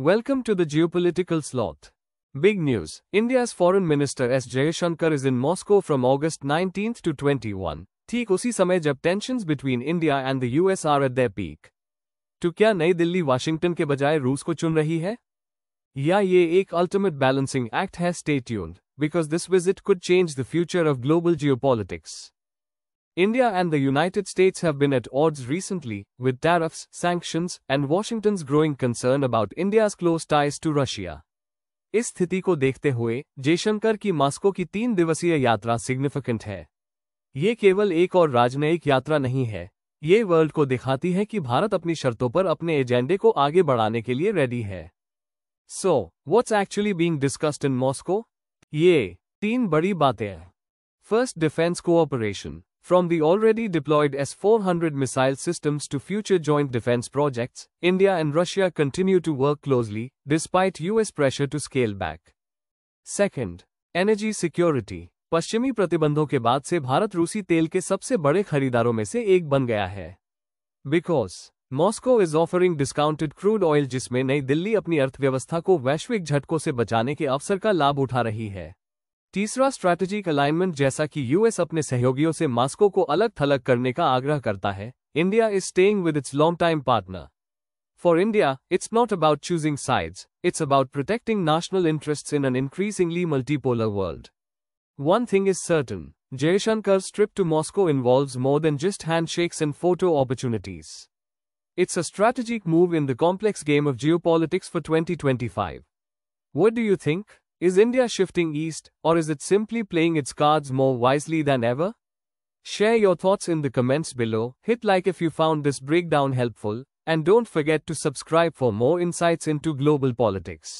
Welcome to the Geopolitical Sloth. Big news. India's Foreign Minister S. Jaishankar is in Moscow from August 19 to 21, ठीक उसी समय जब tensions between India and the US are at their peak. तो क्या नई Delhi Washington के बजाय रूस को चुन रही है? या ये एक ultimate balancing act है? Stay tuned, because this visit could change the future of global geopolitics. India and the United States have been at odds recently, with tariffs, sanctions, and Washington's growing concern about India's close ties to Russia. इस स्थिति को देखते हुए, जयशंकर की Moscow की 3 दिवसीय यात्रा significant है। ये केवल एक और राजनयिक यात्रा नहीं है, ये वर्ल्ड को दिखाती है कि भारत अपनी शर्तों पर अपने एजेंडे को आगे बढ़ाने के लिए रेडी है। So, what's actually being discussed in Moscow? ये 3 बड़ी बातें हैं। First, defense cooperation. From the already deployed S-400 missile systems to future joint defense projects, India and Russia continue to work closely, despite US pressure to scale back. Second, energy security. पश्चिमी प्रतिबंधों के बाद से भारत रूसी तेल के सबसे बड़े खरीदारों में से एक बन गया है। Because Moscow is offering discounted crude oil, जिसमें नई दिल्ली अपनी अर्थव्यवस्था को वैश्विक झटकों से बचाने के अवसर का लाभ उठा रही है। तीसरा, स्ट्रैटेजिक अलाइनमेंट। जैसा कि यूएस अपने सहयोगियों से मॉस्को को अलग थलग करने का आग्रह करता है, India is staying with its long time partner. For India, it's not about choosing sides, it's about protecting national interests in an increasingly multipolar world. One thing is certain, Jaishankar's trip to Moscow involves more than just handshakes and photo opportunities. It's a strategic move in the complex game of geopolitics for 2025. What do you think? Is India shifting east, or is it simply playing its cards more wisely than ever? Share your thoughts in the comments below, hit like if you found this breakdown helpful, and don't forget to subscribe for more insights into global politics.